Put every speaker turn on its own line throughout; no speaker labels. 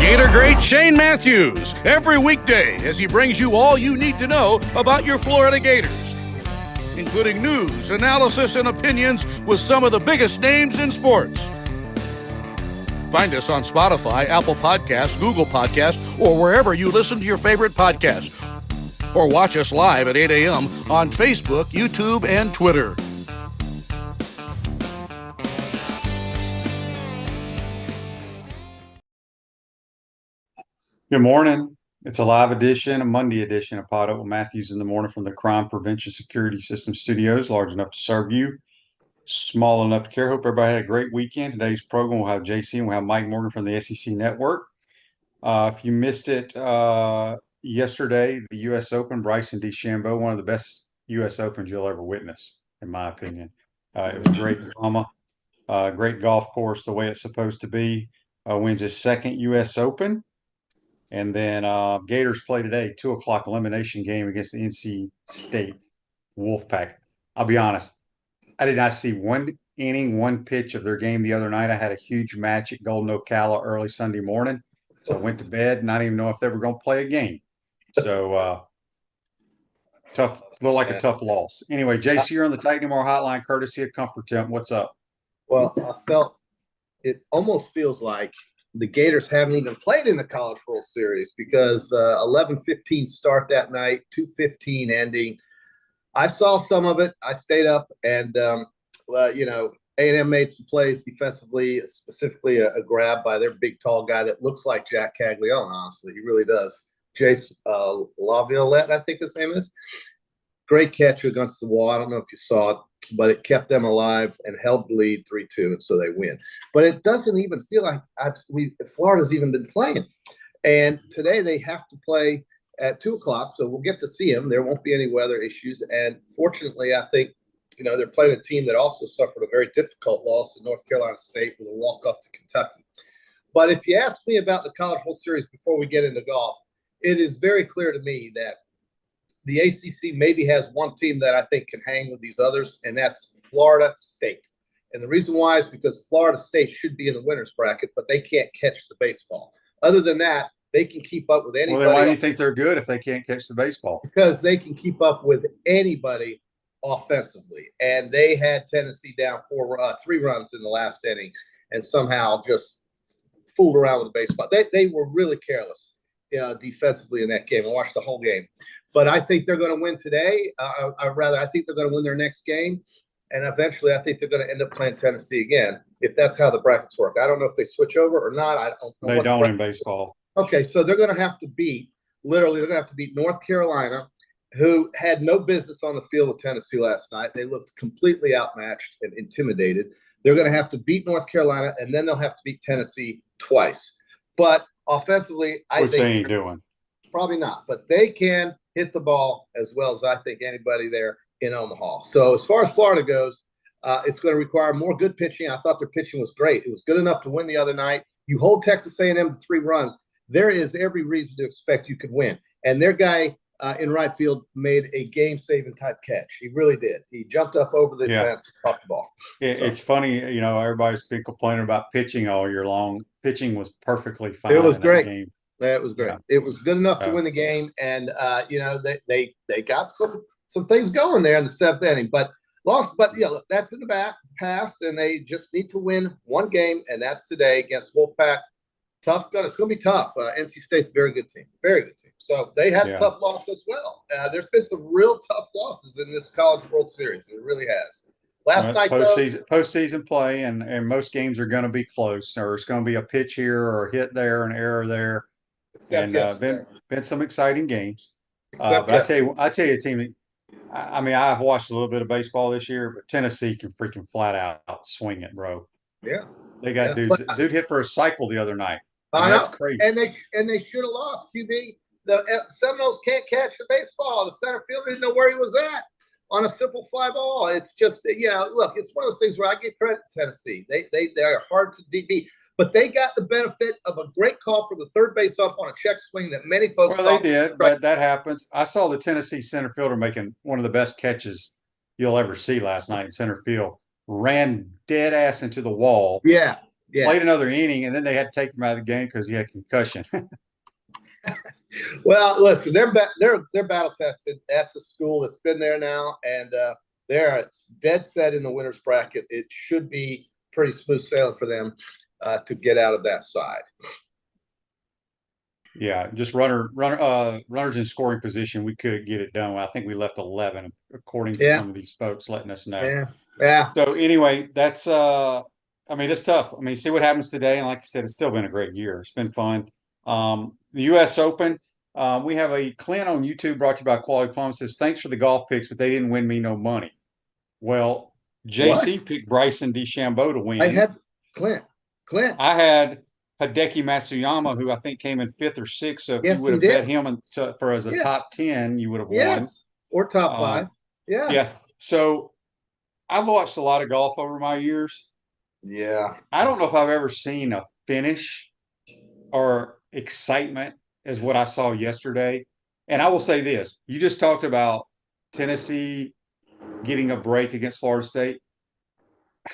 Gator great Shane Matthews every weekday as he brings you all you need to know about your Florida Gators, including news, analysis, and opinions with some of the biggest names in sports. Find us on Spotify, Apple Podcasts, Google Podcasts, or wherever you listen to your favorite podcast. Or watch us live at 8 a.m. on Facebook, YouTube, and Twitter.
Good morning. It's a live edition, a Monday edition of PodUp with Matthews in the morning from the Crime Prevention Security System Studios, large enough to serve you, small enough to care. Hope everybody had a great weekend. Today's program will have JC and we'll have Mike Morgan from the SEC Network. If you missed it yesterday, the U.S. Open, Bryson DeChambeau, one of the best U.S. Opens you'll ever witness, in my opinion. It was great drama, great golf course, the way it's supposed to be. Wins his second U.S. Open. And then Gators play today, 2 o'clock elimination game against the NC State Wolfpack. I'll be honest, I did not see one inning, one pitch of their game the other night. I had a huge match at Golden Ocala early Sunday morning. So I went to bed, not even know if they were going to play a game. So tough, looked like a tough loss. Anyway, JC, you're on the Titan More hotline, courtesy of Comfort Temp. What's up?
Well, I felt it almost feels like the Gators haven't even played in the College World Series because 11:15 start that night, 2:15 ending. I saw some of it. I stayed up and, A&M made some plays defensively, specifically a grab by their big, tall guy that looks like Jack Caglione, honestly. He really does. Jace Laviolette, I think his name is. Great catch against the wall. I don't know if you saw it, but it kept them alive and held the lead 3-2, and so they win. But it doesn't even feel like Florida's even been playing. And today they have to play at 2 o'clock, so we'll get to see them. There won't be any weather issues. And fortunately, I think, they're playing a team that also suffered a very difficult loss in North Carolina State with a walk-off to Kentucky. But if you ask me about the College World Series before we get into golf, it is very clear to me that the ACC maybe has one team that I think can hang with these others, and that's Florida State. And the reason why is because Florida State should be in the winner's bracket, but they can't catch the baseball. Other than that, they can keep up with anybody.
Well, then why do you think they're good if they can't catch the baseball?
Because they can keep up with anybody offensively. And they had Tennessee down 3 runs in the last inning and somehow just fooled around with the baseball. They were really careless defensively in that game. I watched the whole game. But I think they're going to win today. I think they're going to win their next game. And eventually, I think they're going to end up playing Tennessee again, if that's how the brackets work. I don't know if they switch over or not. I don't know.
They don't in baseball.
Okay, so they're going to have to beat North Carolina, who had no business on the field with Tennessee last night. They looked completely outmatched and intimidated. They're going to have to beat North Carolina, and then they'll have to beat Tennessee twice. But offensively, I think
they ain't doing.
Probably not. But they can hit the ball as well as I think anybody there in Omaha. So as far as Florida goes, it's going to require more good pitching. I thought their pitching was great. It was good enough to win the other night. You hold Texas A&M to 3 runs, there is every reason to expect you could win. And their guy in right field made a game-saving type catch. He really did. He jumped up over the fence and caught the ball.
It's funny, everybody's been complaining about pitching all year long. Pitching was perfectly fine.
It was great.
Game.
That was great. Yeah. It was good enough to win the game, and they got some things going there in the 7th inning, but lost. But look, that's in the past, and they just need to win one game, and that's today against Wolfpack. Tough gun. It's going to be tough. NC State's a very good team. Very good team. So they had a tough loss as well. There's been some real tough losses in this College World Series. It really has. Last night,
postseason play, and most games are going to be close, or it's going to be a pitch here or a hit there, an error there. Been some exciting games. But I tell you a team. I mean, I've watched a little bit of baseball this year, but Tennessee can freaking flat out swing it, bro.
Yeah,
they got dudes. Dude hit for a cycle the other night.
That's crazy. And they should have lost. QB, the Seminoles can't catch the baseball. The center fielder didn't know where he was at on a simple fly ball. It's just look, it's one of those things where I give credit to Tennessee. They are hard to beat. But they got the benefit of a great call for the third base up on a check swing that many folks
they did, but that happens. I saw the Tennessee center fielder making one of the best catches you'll ever see last night in center field. Ran dead ass into the wall.
Yeah.
played another inning, and then they had to take him out of the game because he had concussion.
Well, listen, they're battle tested. That's a school that's been there now, and they're dead set in the winner's bracket. It should be pretty smooth sailing for them to get out of that side.
Yeah, just runners in scoring position. We could get it done. I think we left 11, according to some of these folks letting us know.
Yeah.
So anyway, that's I mean, it's tough. I mean, see what happens today. And like I said, it's still been a great year. It's been fun. The U.S. Open. We have a Clint on YouTube brought to you by Quality Plum. Says, thanks for the golf picks, but they didn't win me no money. Well, JC picked Bryson DeChambeau to win.
I had Clint.
I had Hideki Matsuyama, who I think came in 5th or 6th. So if you would have bet him for as a top 10, you would have won.
Or top 5.
Yeah. So I've watched a lot of golf over my years.
Yeah.
I don't know if I've ever seen a finish or excitement as what I saw yesterday. And I will say this. You just talked about Tennessee getting a break against Florida State.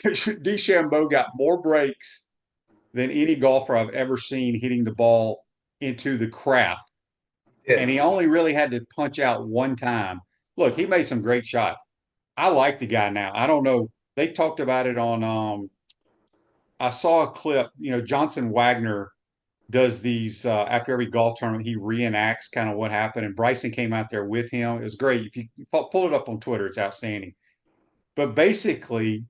DeChambeau got more breaks than any golfer I've ever seen hitting the ball into the crap. Yeah. And he only really had to punch out one time. Look, he made some great shots. I like the guy now. I don't know. They talked about it on I saw a clip, Johnson Wagner does these after every golf tournament, he reenacts kind of what happened. And Bryson came out there with him. It was great. If you pull it up on Twitter, it's outstanding. But basically,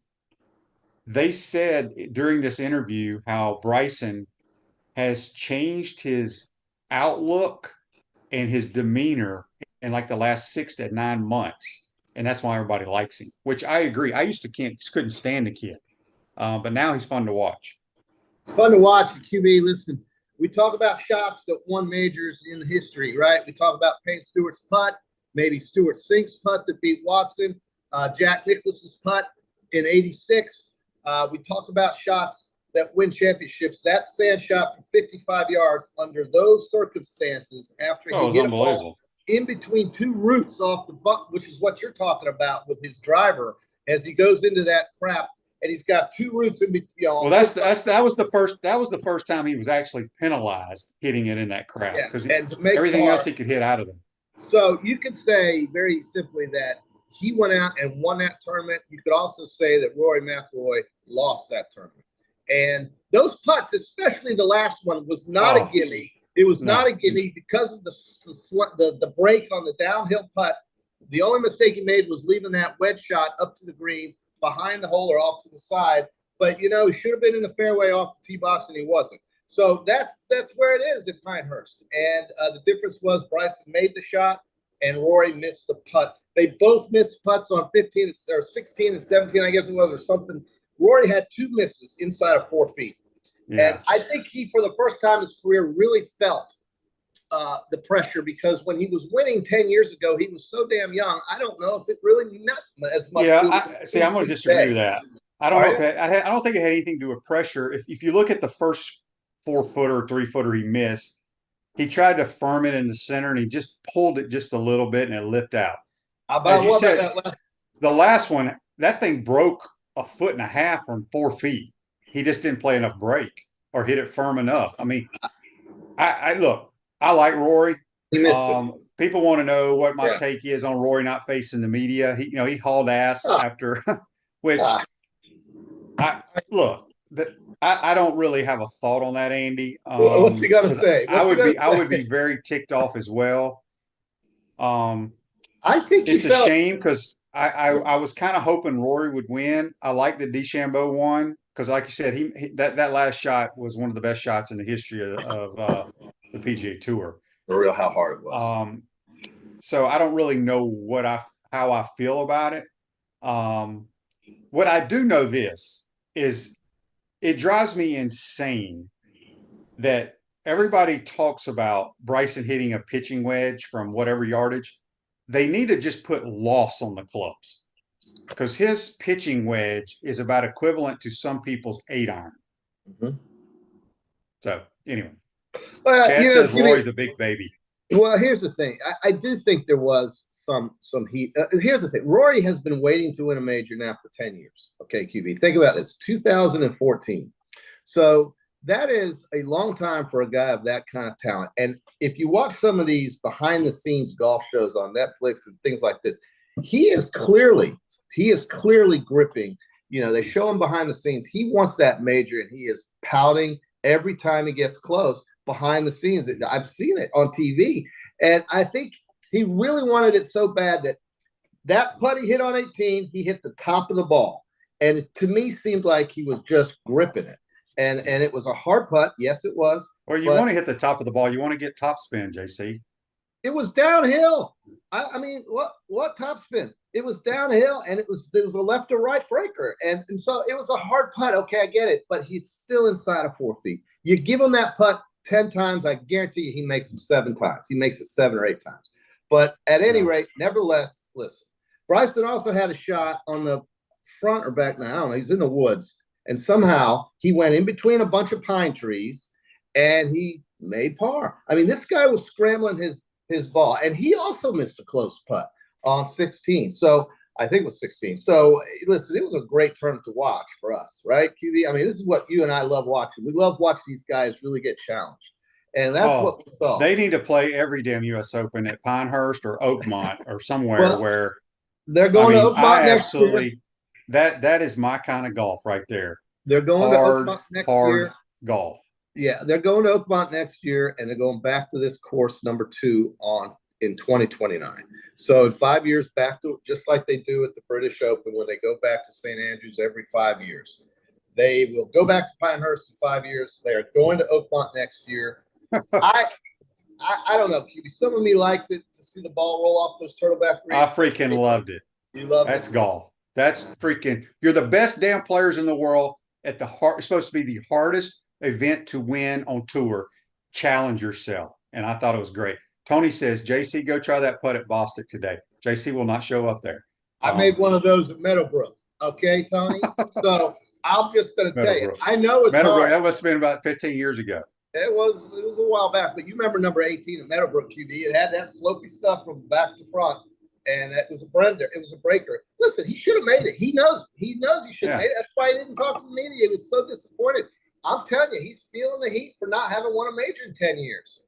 they said during this interview how Bryson has changed his outlook and his demeanor in like the last 6 to 9 months. And that's why everybody likes him, which I agree. I used to couldn't stand the kid. But now he's fun to watch.
It's fun to watch. QB, listen, we talk about shots that won majors in history, right? We talk about Payne Stewart's putt, maybe Stuart Sink's putt that beat Watson, Jack Nicklaus's putt in '86. We talk about shots that win championships. That sand shot from 55 yards under those circumstances after he hit a ball in between 2 roots off the butt, which is what you're talking about with his driver as he goes into that crap. And he's got 2 roots in between.
Well, that was the first time he was actually penalized hitting it in that crap because everything else he could hit out of them.
So you could say very simply that he went out and won that tournament. You could also say that Rory McIlroy lost that tournament. And those putts, especially the last one, was not a gimme. It was not a gimme because of the break on the downhill putt. The only mistake he made was leaving that wedge shot up to the green, behind the hole or off to the side, but he should have been in the fairway off the tee box and he wasn't. So that's where it is at Pinehurst. And the difference was Bryson made the shot and Rory missed the putt. They both missed putts on 15 or 16 and 17, I guess it was, or something. Rory had 2 misses inside of 4 feet. Yeah. And I think he, for the first time in his career, really felt the pressure because when he was winning 10 years ago, he was so damn young. I don't know if it really meant as much.
Yeah, I'm going to disagree with that. I don't know. I don't think it had anything to do with pressure. If you look at the first 4-footer, 3-footer he missed, he tried to firm it in the center and he just pulled it just a little bit and it lipped out.
As you said,
the last one, that thing broke 1.5 feet from 4 feet. He just didn't play enough break or hit it firm enough. I mean, I look. I like Rory. People want to know what my take is on Rory not facing the media. He hauled ass after, which I don't really have a thought on that, Andy.
What's he got to say?
I would be very ticked off as well.
I think
it's a shame because I was kind of hoping Rory would win. I like the DeChambeau one because, like you said, that last shot was one of the best shots in the history of the PGA Tour.
For real, how hard it was.
So I don't really know how I feel about it. What I do know this is it drives me insane that everybody talks about Bryson hitting a pitching wedge from whatever yardage. They need to just put loss on the clubs because his pitching wedge is about equivalent to some people's 8-iron. Mm-hmm. So anyway.
Well,
Chad says Rory's a big baby.
Well, here's the thing. I do think there was some heat. Here's the thing. Rory has been waiting to win a major now for 10 years. Okay, QB. Think about this. 2014. So that is a long time for a guy of that kind of talent. And if you watch some of these behind the scenes golf shows on Netflix and things like this, he is clearly gripping. They show him behind the scenes. He wants that major, and he is pouting every time he gets close behind the scenes. I've seen it on TV. And I think he really wanted it so bad that putt he hit on 18, he hit the top of the ball. And it, to me, seemed like he was just gripping it. And it was a hard putt. Yes, it was.
Well, you want to hit the top of the ball. You want to get top spin, JC.
It was downhill. I mean, what top spin? It was downhill, and it was a left to right breaker. And so it was a hard putt. Okay, I get it. But he's still inside of 4 feet. You give him that putt 10 times, I guarantee you he makes it 7 times. He makes it 7 or 8 times. But at any rate, nevertheless, listen, Bryson also had a shot on the front or back. Now, I don't know. He's in the woods. And somehow he went in between a bunch of pine trees and he made par. I mean, this guy was scrambling his ball. And he also missed a close putt on 16. So I think it was 16. So listen, it was a great tournament to watch for us, right, QB? I mean, this is what you and I love watching. We love watching these guys really get challenged. And that's what we saw.
They need to play every damn U.S. Open at Pinehurst or Oakmont or somewhere where
they're going to Oakmont next year.
That is my kind of golf right there.
They're going to Oakmont next year.
Hard golf.
Yeah, they're going to Oakmont next year, and they're going back to this course number 2 in 2029. So in 5 years, back to just like they do at the British Open when they go back to St. Andrews every 5 years. They will go back to Pinehurst in 5 years. They are going to Oakmont next year. I don't know, QB. Some of me likes it to see the ball roll off those turtleback greens.
I freaking loved it.
You love it.
That's golf. That's freaking. You're the best damn players in the world at the hard. It's supposed to be the hardest event to win on tour. Challenge yourself, and I thought it was great. Tony says, JC, go try that putt at Bostic today. JC will not show up there.
I made one of those at Meadowbrook. Okay, Tony. So I'm just going to tell you, I know it's
Meadowbrook.
hard.
That must have been about 15 years ago.
It was a while back, but you remember number 18 at Meadowbrook, QB. It had that slopey stuff from back to front, and it was a breaker. Listen, he should have made it. He knows he should have made it. That's why he didn't talk to the media. He was so disappointed. I'm telling you, he's feeling the heat for not having won a major in 10 years.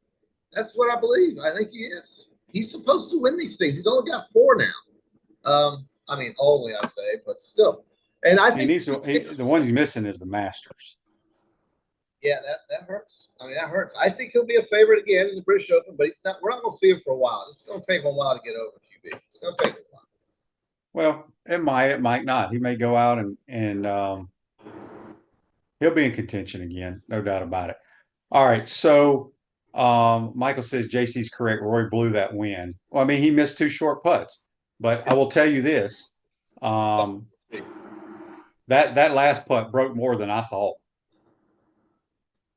That's what I believe. I think he is. He's supposed to win these things. He's only got 4 now. I mean, only I say, but still. And I think
he needs to. The one he's missing is the Masters.
Yeah, that hurts. I mean, that hurts. I think he'll be a favorite again in the British Open, but he's not. We're not going to see him for a while. This is going to take him a while to get over QB. It's going to take him a while.
Well, it might not. He may go out and he'll be in contention again, no doubt about it. All right, so Michael says JC's correct. Rory blew that win. Well, I mean, he missed 2 short putts, but I will tell you this: that last putt broke more than I thought.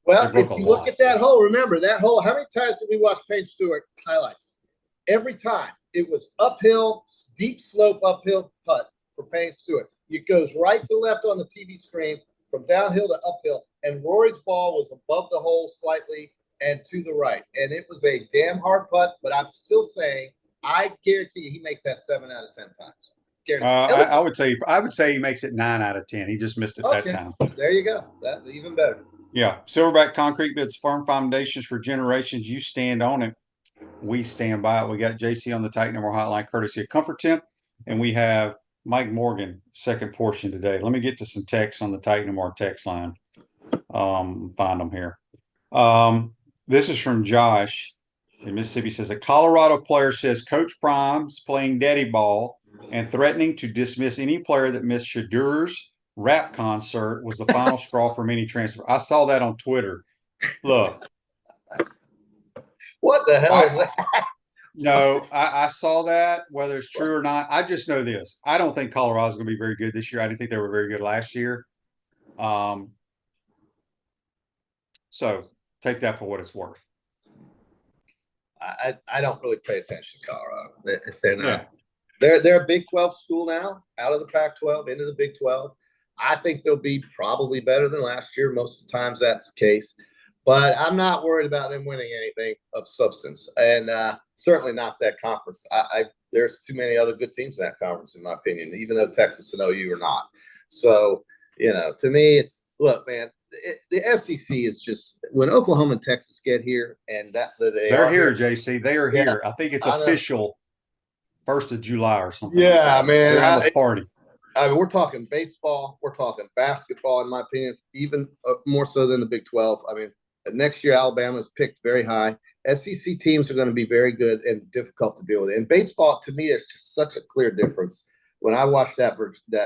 Well, if you look at that hole, remember that hole. How many times did we watch Payne Stewart highlights? Every time it was uphill, steep slope uphill putt for Payne Stewart. It goes right to left on the TV screen from downhill to uphill, and Rory's ball was above the hole slightly and to the right. And it was a damn hard putt, but I'm still saying I guarantee you he makes that 7 out of 10 times.
I would say he makes it 9 out of 10. He just missed it that time.
There you go. That's even better.
Yeah, Silverback Concrete builds firm foundations for generations. You stand on it. We stand by it. We got JC on the Titan Number hotline, courtesy of Comfort Temp, and we have Mike Morgan, second portion today. Let me get to some texts on the Titan Number text line. Find them here. This is from Josh in Mississippi. Says a Colorado player says Coach Prime's playing daddy ball and threatening to dismiss any player that missed Shadur's rap concert was the final straw for many transfer. I saw that on Twitter. Look.
What the hell is that?
No, I saw that, whether it's true or not. I just know this. I don't think Colorado's going to be very good this year. I didn't think they were very good last year. So take that for what it's worth.
I don't really pay attention to Colorado. They're not. Yeah. They're a Big 12 school now, out of the Pac-12 into the Big 12. I think they'll be probably better than last year. Most of the times that's the case. But I'm not worried about them winning anything of substance. And certainly not that conference. There's too many other good teams in that conference, in my opinion, even though Texas and OU are not. So, to me, look, man, the SEC is just when Oklahoma and Texas get here, and
they're here, JC. They are here. I think it's official 1st of July or something.
Yeah,
like
man.
They're having a party.
I mean, we're talking baseball. We're talking basketball, in my opinion, even more so than the Big 12. I mean, next year, Alabama's picked very high. SEC teams are going to be very good and difficult to deal with. In baseball, to me, there's just such a clear difference. When I watched that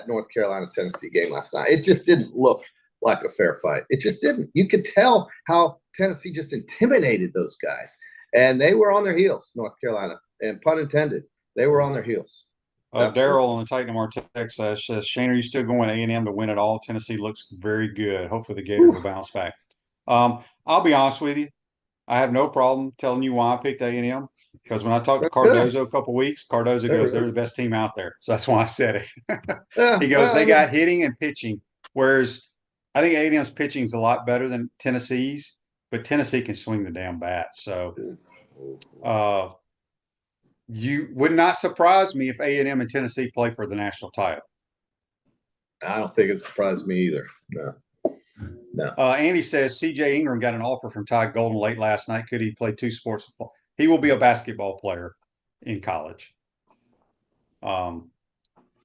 North Carolina-Tennessee game last night, it just didn't look like a fair fight. It just didn't. You could tell how Tennessee just intimidated those guys. And they were on their heels, North Carolina. And pun intended, they were on their heels.
Daryl on the Titan Mar text says, Shane, are you still going A&M to win it all? Tennessee looks very good. Hopefully the Gators will bounce back. I'll be honest with you. I have no problem telling you why I picked A&M. Because when I talked to Cardozo a couple weeks, Cardozo goes, they're the best team out there. So that's why I said it. He goes, they got hitting and pitching. Whereas I think A&M's pitching is a lot better than Tennessee's. But Tennessee can swing the damn bat. So you would not surprise me if A&M and Tennessee play for the national title.
I don't think it surprised me either. No.
Andy says C.J. Ingram got an offer from Ty Golden late last night. Could he play 2 sports? He will be a basketball player in college.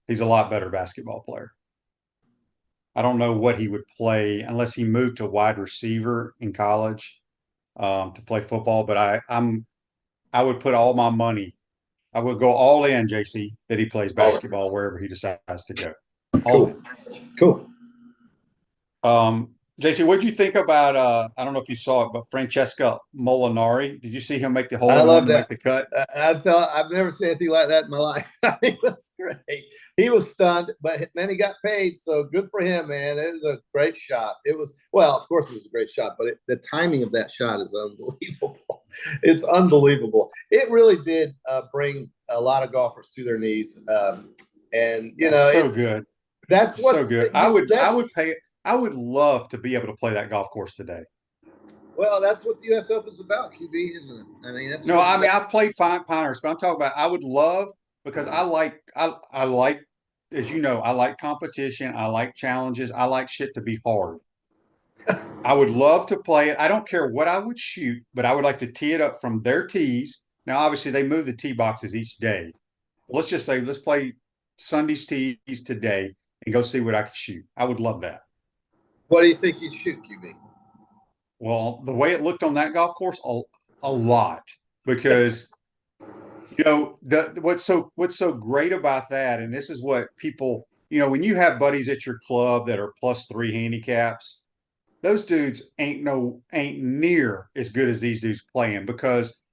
He's a lot better basketball player. I don't know what he would play unless he moved to wide receiver in college to play football. But I would put all my money. I would go all in, JC, that he plays basketball wherever he decides to go.
Cool.
JC, what did you think about I don't know if you saw it, but Francesca Molinari? Did you see him make the hole in one to make the cut?
I've never seen anything like that in my life. I think that's great. He was stunned, but man, he got paid, so good for him, man. It was a great shot. It was, well, of course it was a great shot, but the timing of that shot is unbelievable. It's unbelievable. It really did bring a lot of golfers to their knees, and you know,
so good.
That's what
so good. I would love to be able to play that golf course today.
Well, that's what the U.S. Open's about, QB, isn't it? I mean, that's
I've played Pinehurst, but I'm talking about I would love because I like as you know, I like competition, I like challenges, I like shit to be hard. I would love to play it. I don't care what I would shoot, but I would like to tee it up from their tees. Now, obviously, they move the tee boxes each day. Let's just say let's play Sunday's tees today and go see what I can shoot. I would love that.
What do you think you'd shoot, QB?
Well, the way it looked on that golf course, a lot, because you know what's so great about that, and this is what people, you know, when you have buddies at your club that are +3 handicaps, those dudes ain't near as good as these dudes playing, because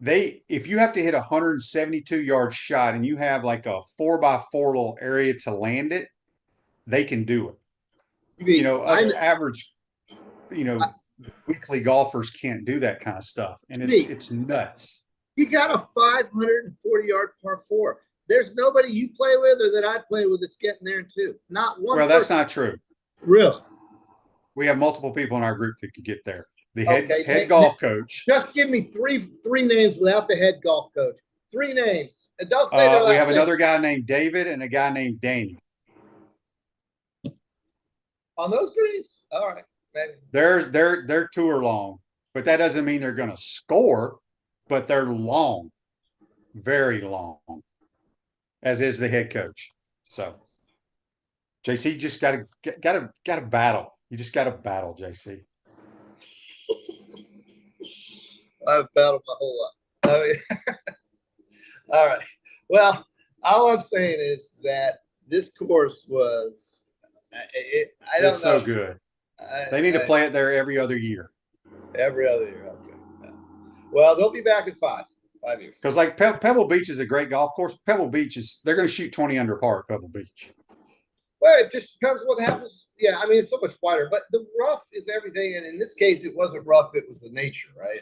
if you have to hit a 172-yard shot and you have like a 4x4 little area to land it, they can do it. You know, us average, weekly golfers can't do that kind of stuff, and it's nuts.
You got a 540-yard par 4. There's nobody you play with or that I play with that's getting there too. Not one.
Well, that's not true.
Really?
We have multiple people in our group that could get there. The head golf coach.
Just give me three names without the head golf coach. 3 names. And don't say their last
we have
name.
another guy named David and a guy named Danny.
On those greens? All right. Maybe.
They're tour long, but that doesn't mean they're going to score, but they're long, very long, as is the head coach. So, JC, you just got to battle. You just got to battle, JC.
I've battled my whole life. I mean, all right. Well, all I'm saying is that this course was. I don't know.
So good. They need to play it there every other year.
Every other year, okay. Yeah. Well, they'll be back in 5 years.
Because like Pebble Beach is a great golf course. Pebble Beach they're going to shoot 20 under par at Pebble Beach.
Well, it just depends on what happens. Yeah, I mean, it's so much wider, but the rough is everything. And in this case, it wasn't rough; it was the nature, right?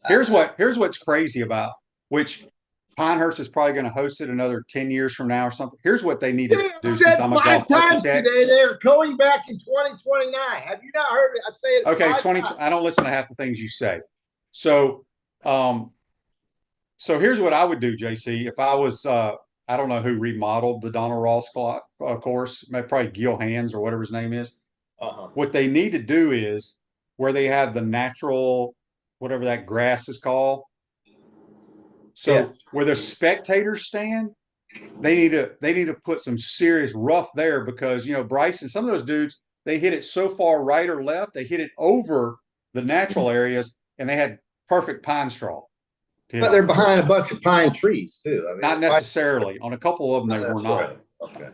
Here's what's crazy about which. Pinehurst is probably going to host it another 10 years from now or something. Here's what they need to do. Since I'm a golf
times architect. Today, they're going back in 2029. Have you not heard it? I say it.
Okay, 20. I don't listen to half the things you say. So, so here's what I would do, JC. If I was, I don't know who remodeled the Donald Ross course. Probably Gil Hands or whatever his name is. What they need to do is where they have the natural, whatever that grass is called. So where the spectators stand, they need to put some serious rough there because Bryson, some of those dudes, they hit it so far right or left, they hit it over the natural areas, and they had perfect pine straw.
But they're behind a bunch of pine trees too. I mean,
not necessarily. On a couple of them, they were not.
Okay.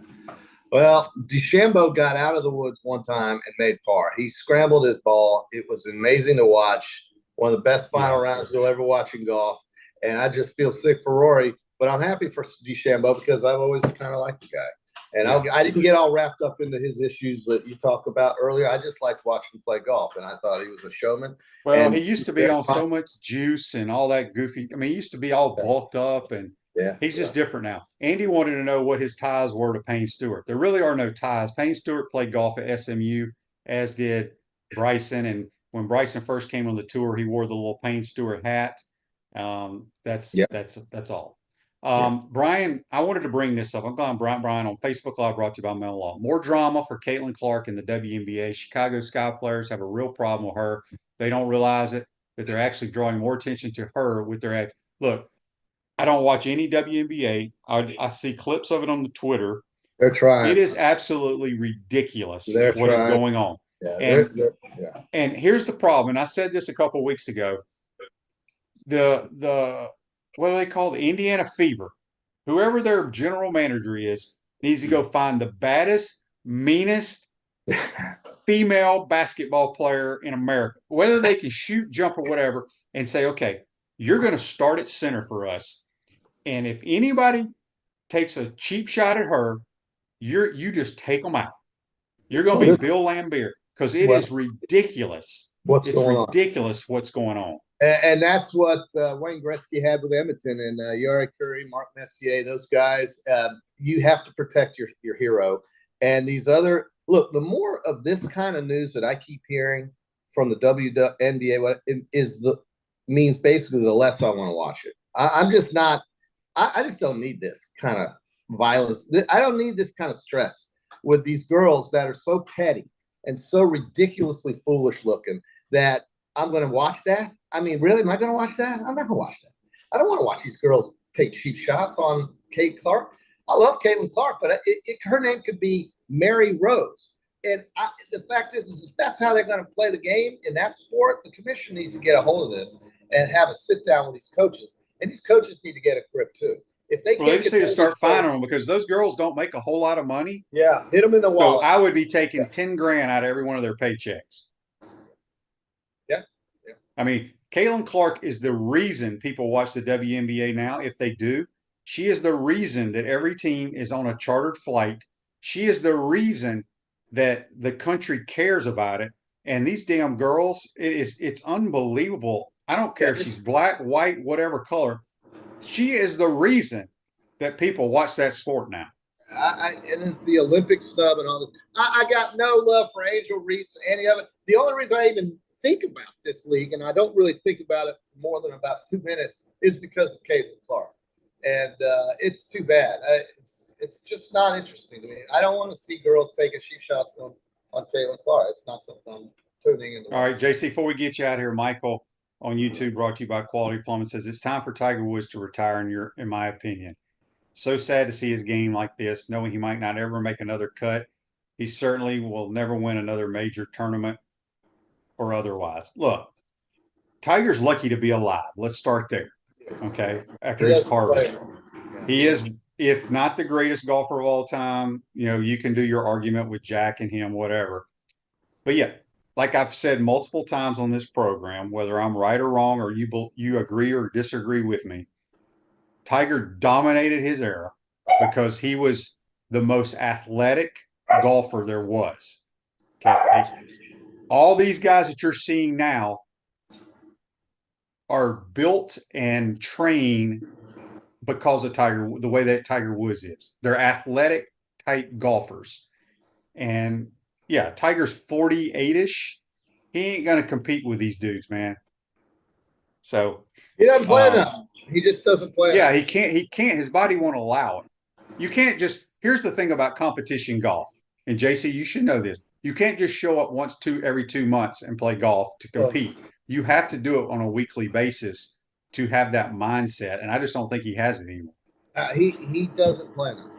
Well, DeChambeau got out of the woods one time and made par. He scrambled his ball. It was amazing to watch. One of the best final rounds you'll ever watch in golf. And I just feel sick for Rory, but I'm happy for DeChambeau because I've always kind of liked the guy. And I didn't get all wrapped up into his issues that you talked about earlier. I just liked watching him play golf, and I thought he was a showman.
Well, he used to be on so much juice and all that goofy. I mean, he used to be all bulked up, and he's just different now. Andy wanted to know what his ties were to Payne Stewart. There really are no ties. Payne Stewart played golf at SMU, as did Bryson. And when Bryson first came on the tour, he wore the little Payne Stewart hat. That's all. Brian, I wanted to bring this up. I'm going Brian on Facebook Live, brought to you by Mel Law. More drama for Caitlin Clark in the WNBA. Chicago Sky players have a real problem with her. They don't realize it, that they're actually drawing more attention to her with their act. Look, I don't watch any WNBA. I see clips of it on the Twitter.
They're trying.
It is absolutely ridiculous what is going on. And here's the problem. And I said this a couple of weeks ago. The what do they call the Indiana Fever? Whoever their general manager is needs to go find the baddest, meanest female basketball player in America, whether they can shoot, jump, or whatever, and say, okay, you're going to start at center for us. And if anybody takes a cheap shot at her, you just take them out. You're going to be Bill Laimbeer because it is ridiculous. It's ridiculous what's going on.
And that's what Wayne Gretzky had with Edmonton and Yari Curry, Mark Messier, those guys. You have to protect your hero. And these other – look, the more of this kind of news that I keep hearing from the WNBA means basically the less I want to watch it. I'm just not – I just don't need this kind of violence. I don't need this kind of stress with these girls that are so petty and so ridiculously foolish looking that I'm going to watch that. I mean, really, am I going to watch that? I'm not going to watch that. I don't want to watch these girls take cheap shots on Kate Clark. I love Caitlin Clark, but her name could be Mary Rose. And the fact is if that's how they're going to play the game in that sport, the commission needs to get a hold of this and have a sit down with these coaches. And these coaches need to get a grip too. If they
they just need to start fining them because those girls don't make a whole lot of money.
Yeah, hit them in the wallet.
So I would be taking $10,000 out of every one of their paychecks.
Yeah.
I mean, Caitlin Clark is the reason people watch the WNBA now. If they do, she is the reason that every team is on a chartered flight. She is the reason that the country cares about it. And these damn girls, it's unbelievable. I don't care if she's black, white, whatever color. She is the reason that people watch that sport now.
And the Olympic snub and all this. I got no love for Angel Reese, any of it. The only reason I even think about this league, and I don't really think about it for more than about 2 minutes, is because of Caitlin Clark. And it's too bad. It's just not interesting to me. I don't want to see girls taking cheap shots on Caitlin Clark. It's not something I'm tuning into.
All right, JC, before we get you out of here, Michael on YouTube, brought to you by Quality Plumbing, says it's time for Tiger Woods to retire, in my opinion. So sad to see his game like this, knowing he might not ever make another cut. He certainly will never win another major tournament or otherwise. Look, Tiger's lucky to be alive. Let's start there. Okay. After his car wreck. He is, if not the greatest golfer of all time, you can do your argument with Jack and him, whatever. But yeah, like I've said multiple times on this program, whether I'm right or wrong, or you agree or disagree with me, Tiger dominated his era because he was the most athletic golfer there was. Okay. All these guys that you're seeing now are built and trained because of Tiger, the way that Tiger Woods is. They're athletic type golfers. And yeah, Tiger's 48-ish. He ain't going to compete with these dudes, man. So
he doesn't play enough. He just doesn't play enough.
He can't. His body won't allow it. You can't just – here's the thing about competition golf. And, JC, you should know this. You can't just show up every 2 months and play golf to compete. You have to do it on a weekly basis to have that mindset. And I just don't think he has it anymore.
He doesn't play enough.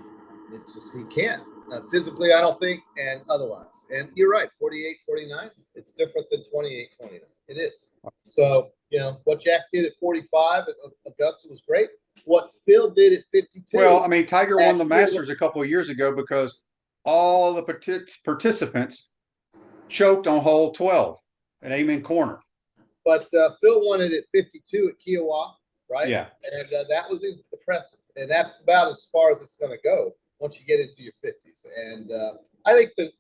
It's just he can't. Physically, I don't think, and otherwise. And you're right, 48, 49, it's different than 28, 29. It is. So, what Jack did at 45 at Augusta was great. What Phil did at 52.
Well, I mean, Tiger won the Masters a couple of years ago because all the participants choked on hole 12 at Amen Corner.
But Phil won it at 52 at Kiowa, right?
Yeah.
And that was impressive. And that's about as far as it's going to go once you get into your 50s. And I think the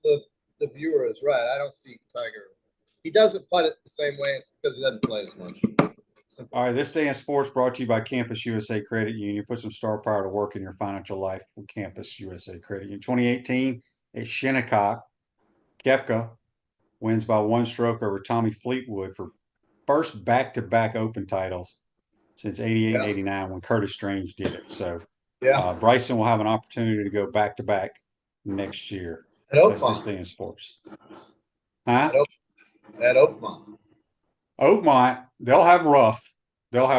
viewer is right. I don't see Tiger. He doesn't play it the same way because he doesn't play as much. Simple.
All right, this day in sports brought to you by Campus USA Credit Union. Put some star power to work in your financial life with Campus USA Credit Union. 2018 at Shinnecock, Koepka wins by 1 stroke over Tommy Fleetwood for first back-to-back Open titles since 88 and 89 when Curtis Strange did it. So Bryson will have an opportunity to go back-to-back next year. That's this day in sports. Huh?
At Oakmont.
Oakmont, they'll have rough. Yep.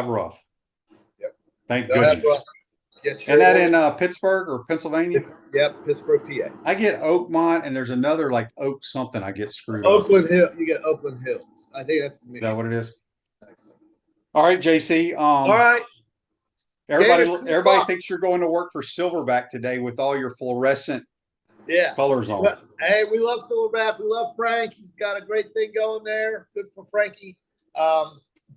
Thank goodness. And that in Pittsburgh or Pennsylvania?
Pittsburgh, PA.
I get Oakmont, and there's another like Oak something I get screwed up.
Oakland Hill. You get Oakland Hills. I think that's
Is that what it is? All right, JC.
All right.
Everybody thinks you're going to work for Silverback today with all your fluorescent colors on.
Hey, we love Silverback. We love Frank. He's got a great thing going there. Good for Frankie.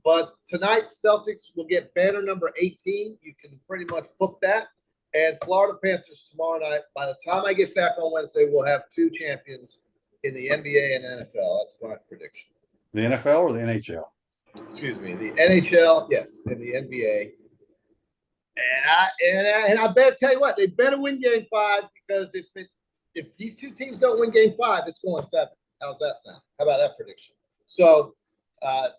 But tonight, Celtics will get banner number 18. You can pretty much book that. And Florida Panthers tomorrow night. By the time I get back on Wednesday, we'll have 2 champions in the NBA and NFL. That's my prediction.
The NFL or the NHL?
Excuse me. The NHL, yes, and the NBA. And I better tell you what, they better win Game 5 because if these 2 teams don't win Game 5, it's going 7. How's that sound? How about that prediction? So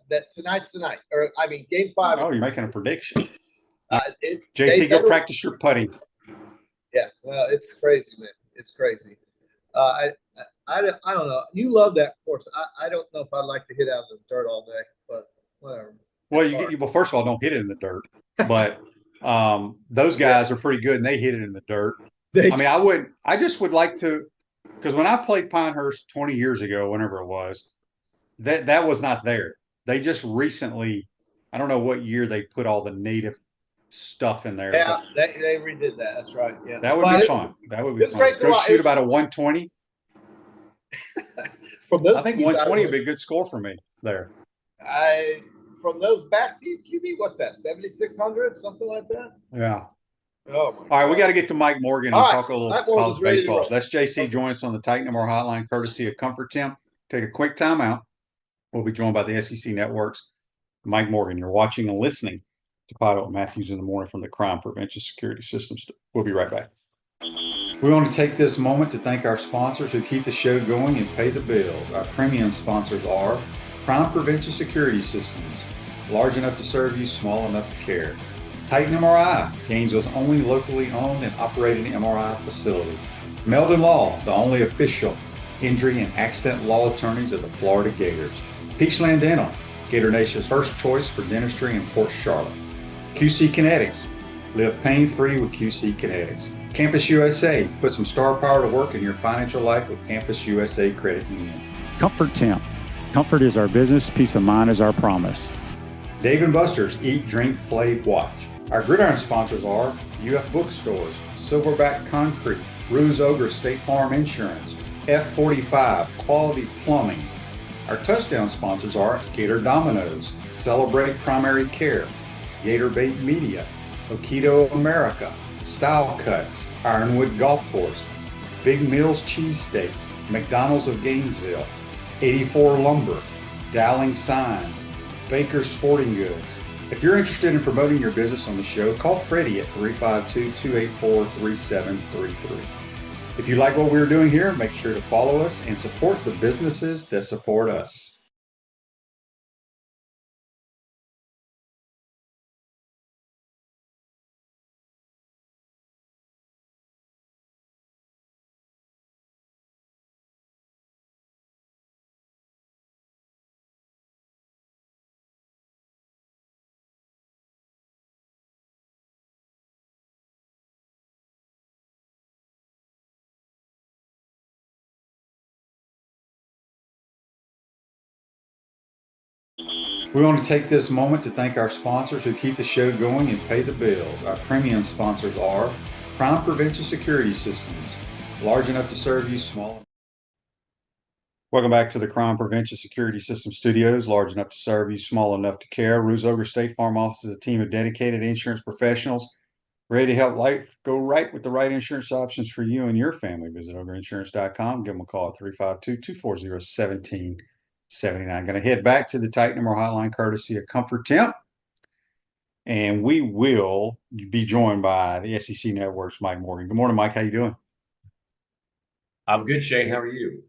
that tonight's tonight, or I mean, Game 5.
Oh, you're making a prediction. JC, go practice your putting.
Yeah, well, it's crazy, man. It's crazy. I don't know. You love that course. I don't know if I'd like to hit out in the dirt all day, but whatever.
Well, first of all, don't hit it in the dirt. But those guys are pretty good, and they hit it in the dirt. I just would like to, because when I played Pinehurst 20 years ago, whenever it was, that was not there. They just recently, I don't know what year they put all the native stuff in there.
Yeah, they redid that. That's right. Yeah,
that would be fun. That would be fun. Go shoot about a 120. I think 120 would be a good score for me there.
From those back tees, QB, what's that? 7,600, something like that.
Yeah.
Oh my
All right, we got to get to Mike Morgan and talk a little college baseball. That's JC. Join us on the Titan MR Hotline, courtesy of Comfort Temp. Take a quick timeout. We'll be joined by the SEC Network's Mike Morgan. You're watching and listening to PodUp Matthews in the Morning from the Crime Prevention Security Systems. We'll be right back. We want to take this moment to thank our sponsors who keep the show going and pay the bills. Our premium sponsors are Crime Prevention Security Systems, large enough to serve you, small enough to care. Titan MRI, Gainesville's only locally owned and operated MRI facility. Meldon Law, the only official injury and accident law attorneys of the Florida Gators. Peachland Dental, Gator Nation's first choice for dentistry in Port Charlotte. QC Kinetics, live pain-free with QC Kinetics. Campus USA, put some star power to work in your financial life with Campus USA Credit Union.
Comfort Temp, comfort is our business, peace of mind is our promise.
Dave & Buster's, eat, drink, play, watch. Our gridiron sponsors are UF Bookstores, Silverback Concrete, Ruse Ogre State Farm Insurance, F45, Quality Plumbing. Our touchdown sponsors are Gator Dominoes, Celebrate Primary Care, Gator Bait Media, Okido America, Style Cuts, Ironwood Golf Course, Big Mills Cheesesteak, McDonald's of Gainesville, 84 Lumber, Dowling Signs, Baker Sporting Goods. If you're interested in promoting your business on the show, call Freddie at 352-284-3733. If you like what we're doing here, make sure to follow us and support the businesses that support us. We want to take this moment to thank our sponsors who keep the show going and pay the bills. Our premium sponsors are Crime Prevention Security Systems, large enough to serve you, small. Welcome back to the Crime Prevention Security System Studios, large enough to serve you, small enough to care. Ruzoger State Farm Office is a team of dedicated insurance professionals ready to help life go right with the right insurance options for you and your family. Visit ogreinsurance.com. Give them a call at 352-240-1779. Going to head back to the Titan Number Hotline courtesy of Comfort Temp. And we will be joined by the SEC Network's Mike Morgan. Good morning, Mike. How you doing?
I'm good, Shane. How are you?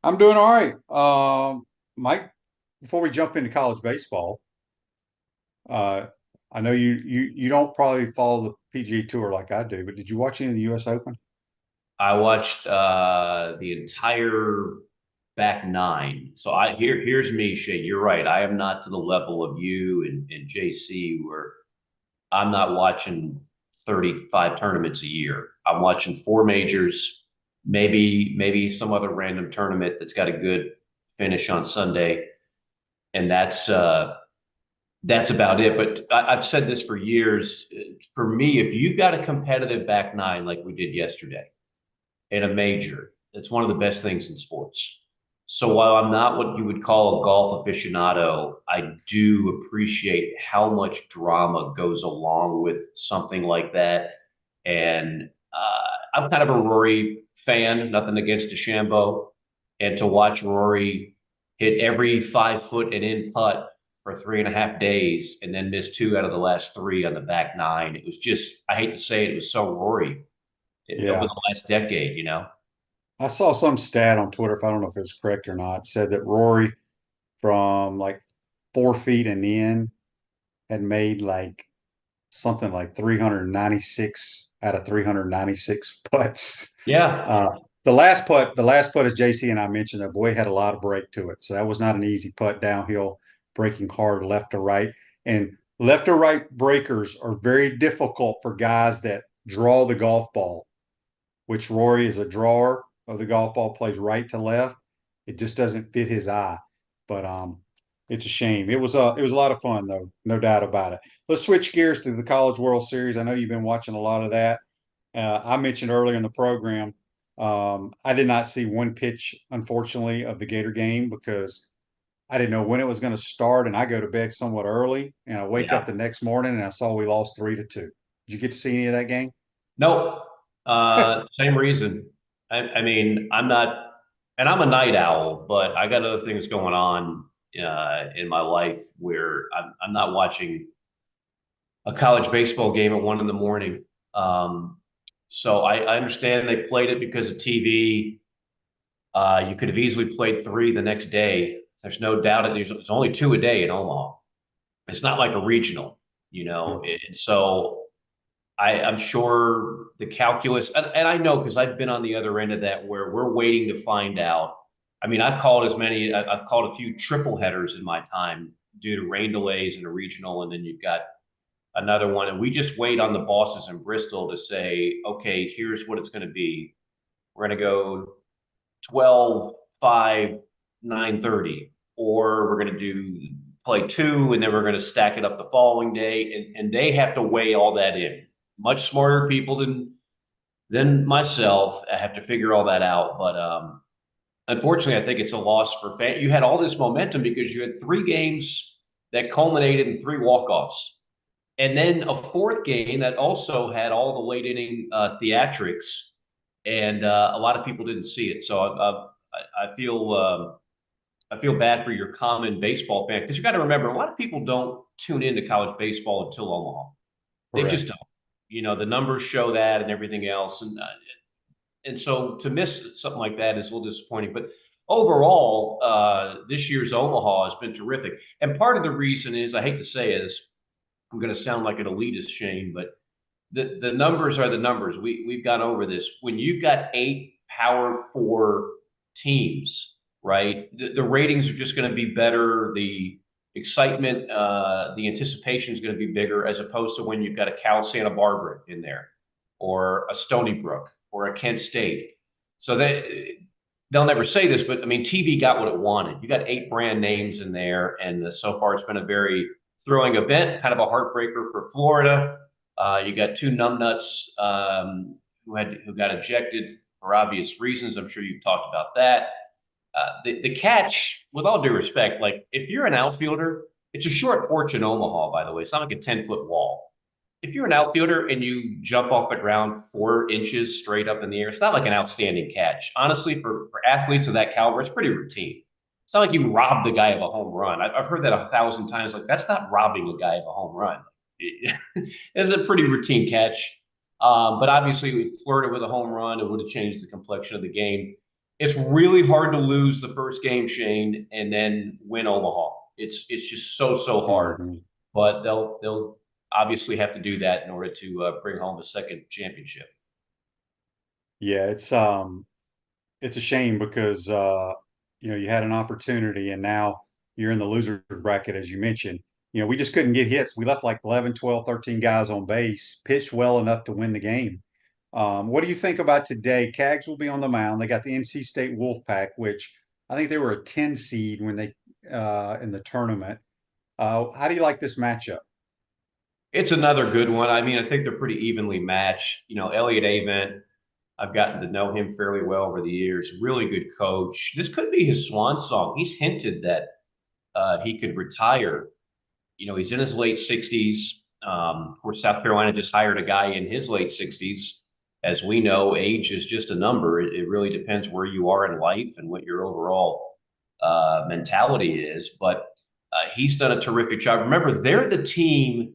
I'm doing all right. Mike, before we jump into college baseball, I know you don't probably follow the PGA Tour like I do, but did you watch any of the U.S. Open?
I watched the entire back nine. So here's me, Shane. You're right. I am not to the level of you and JC where I'm not watching 35 tournaments a year. I'm watching 4 majors, maybe some other random tournament that's got a good finish on Sunday, and that's about it. But I've said this for years. For me, if you've got a competitive back nine like we did yesterday in a major, it's one of the best things in sports. So while I'm not what you would call a golf aficionado, I do appreciate how much drama goes along with something like that. And I'm kind of a Rory fan, nothing against DeChambeau. And to watch Rory hit every 5-foot and in putt for 3.5 days and then miss 2 out of the last 3 on the back nine, it was just, I hate to say it, it was so Rory over the last decade, you know?
I saw some stat on Twitter, if I don't know if it's correct or not, said that Rory from like 4 feet and in had made like something like 396 out of 396 putts.
Yeah.
The last putt, as JC and I mentioned, that boy had a lot of break to it. So that was not an easy putt downhill, breaking hard left to right. And left to right breakers are very difficult for guys that draw the golf ball, which Rory is a drawer of the golf ball, plays right to left. It just doesn't fit his eye. But it's a shame. It was a lot of fun though, no doubt about it. Let's switch gears to the College World Series. I know you've been watching a lot of that. I mentioned earlier in the program, I did not see one pitch, unfortunately, of the Gator game because I didn't know when it was going to start, and I go to bed somewhat early, and I wake up the next morning and I saw we lost 3-2. Did you get to see any of that game?
Nope. Same reason. I mean, I'm not, and I'm a night owl, but I got other things going on in my life where I'm not watching a college baseball game at 1 a.m. So I understand they played it because of TV. You could have easily played 3 the next day. There's no doubt there's only 2 a day in Omaha. It's not like a regional, you know. And so I'm sure the calculus, and I know because I've been on the other end of that where we're waiting to find out. I mean, I've called a few triple headers in my time due to rain delays in a regional, and then you've got another one. And we just wait on the bosses in Bristol to say, okay, here's what it's going to be. We're going to go 12, 5, 9:30, or we're going to play 2, and then we're going to stack it up the following day. And they have to weigh all that in. Much smarter people than myself. I have to figure all that out. But unfortunately, I think it's a loss for fans. You had all this momentum because you had 3 games that culminated in 3 walk-offs. And then a 4th game that also had all the late inning theatrics, and a lot of people didn't see it. So I feel bad for your common baseball fan because you got to remember a lot of people don't tune into college baseball until Omaha. They just don't. You know, the numbers show that and everything else, and so to miss something like that is a little disappointing. But overall, this year's Omaha has been terrific. And part of the reason is, I hate to say this, I'm going to sound like an elitist, Shane, but the numbers are the numbers. We've gone over this. When you've got 8 Power 4 teams, right, the ratings are just going to be better. The excitement, the anticipation is going to be bigger as opposed to when you've got a Cal Santa Barbara in there or a Stony Brook or a Kent State. So they'll never say this, but I mean, TV got what it wanted. You got 8 brand names in there, and so far it's been a very thrilling event, kind of a heartbreaker for Florida. You got 2 numbnuts who got ejected for obvious reasons. I'm sure you've talked about that. The catch, with all due respect, like if you're an outfielder, it's a short porch in Omaha, by the way. It's not like a 10-foot wall. If you're an outfielder and you jump off the ground 4 inches straight up in the air, it's not like an outstanding catch. Honestly, for athletes of that caliber, it's pretty routine. It's not like you robbed the guy of a home run. I've heard that 1,000 times. Like, that's not robbing a guy of a home run. It's a pretty routine catch. But obviously, we flirted with a home run. It would have changed the complexion of the game. It's really hard to lose the first game, Shane, and then win Omaha. It's just so hard.
Mm-hmm.
But they'll obviously have to do that in order to bring home a second championship.
Yeah, it's a shame because you had an opportunity and now you're in the loser bracket, as you mentioned. We just couldn't get hits. We left like 11, 12, 13 guys on base, pitched well enough to win the game. What do you think about today? Cags will be on the mound. They got the NC State Wolfpack, which I think they were a 10 seed when they in the tournament. How do you like this matchup?
It's another good one. I mean, I think they're pretty evenly matched. Elliot Avent, I've gotten to know him fairly well over the years. Really good coach. This could be his swan song. He's hinted that he could retire. He's in his late 60s. Of course, South Carolina just hired a guy in his late 60s. As we know, age is just a number. It really depends where you are in life and what your overall mentality is. But he's done a terrific job. Remember, they're the team,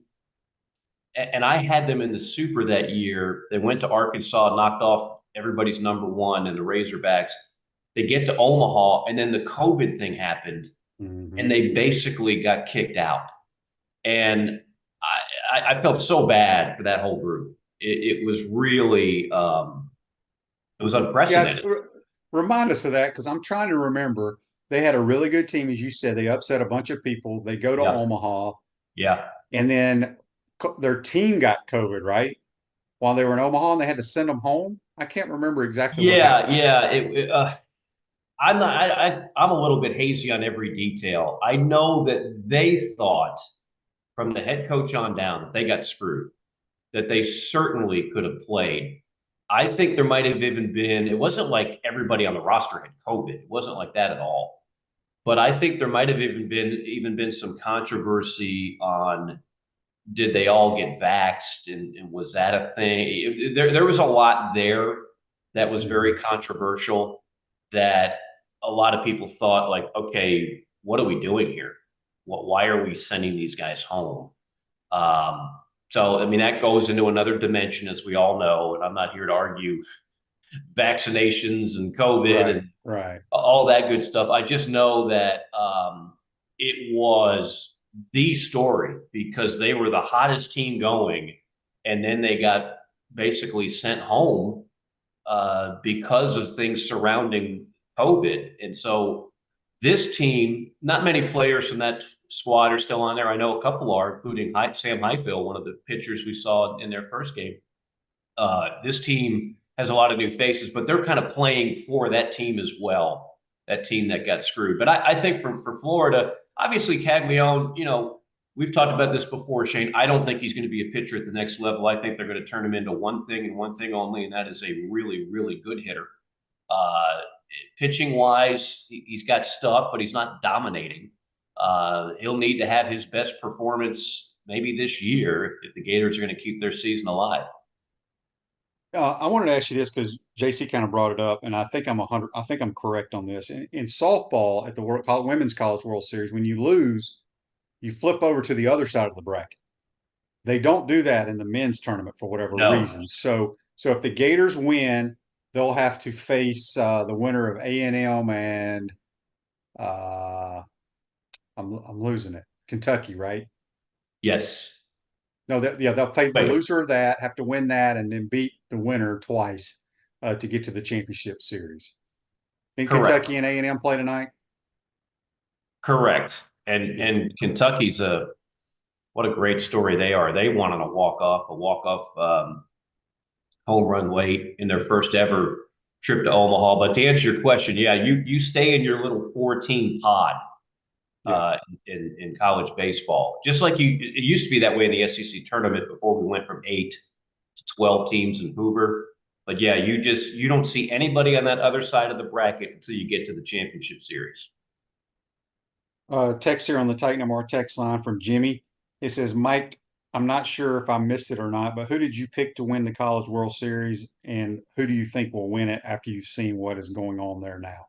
and I had them in the Super that year. They went to Arkansas, knocked off everybody's number 1 and the Razorbacks. They get to Omaha, and then the COVID thing happened, and they basically got kicked out. And I felt so bad for that whole group. It was really it was unprecedented.
Yeah, remind us of that, because I'm trying to remember. They had a really good team, as you said. They upset a bunch of people. They go to Omaha.
Yeah.
And then their team got COVID, right? While they were in Omaha, and they had to send them home. I can't remember exactly.
Yeah. I'm a little bit hazy on every detail. I know that they thought, from the head coach on down, that they got screwed, that they certainly could have played. I think there might have even been, it wasn't like everybody on the roster had COVID. It wasn't like that at all. But I think there might have even been some controversy on, did they all get vaxxed, and was that a thing? There was a lot there that was very controversial, that a lot of people thought, like, okay, what are we doing here? Why are we sending these guys home? So, I mean, that goes into another dimension, as we all know, and I'm not here to argue vaccinations and COVID and all that good stuff. I just know that it was the story, because they were the hottest team going, and then they got basically sent home because of things surrounding COVID. And so this team, not many players from that squad are still on there. I know a couple are, including Sam Highfield, one of the pitchers we saw in their first game. This team has a lot of new faces, but they're kind of playing for that team as well, that team that got screwed. But I think for Florida, obviously Caglione, we've talked about this before, Shane. I don't think he's going to be a pitcher at the next level. I think they're going to turn him into one thing and one thing only, and that is a really, really good hitter. Pitching wise, he's got stuff, but he's not dominating. He'll need to have his best performance maybe this year if the Gators are going to keep their season alive.
I wanted to ask you this because JC kind of brought it up, and I think I'm correct on this. In softball at the Women's College World Series, when you lose, you flip over to the other side of the bracket. They don't do that in the men's tournament for whatever reason. So if the Gators win, they'll have to face the winner of A&M and I'm losing it. Kentucky, right?
Yes.
No, they'll play the loser of that, have to win that, and then beat the winner twice to get to the championship series. Think Kentucky and A&M play tonight?
Correct. And Kentucky's what a great story they are. They won on a walk-off home run late in their first ever trip to Omaha. But to answer your question, yeah, you stay in your little 14 pod in college baseball. Just like it used to be that way in the SEC tournament before we went from 8 to 12 teams in Hoover. But yeah, you don't see anybody on that other side of the bracket until you get to the championship series.
Text here on the Titan MR text line from Jimmy. It says, Mike, I'm not sure if I missed it or not, but who did you pick to win the College World Series, and who do you think will win it after you've seen what is going on there now?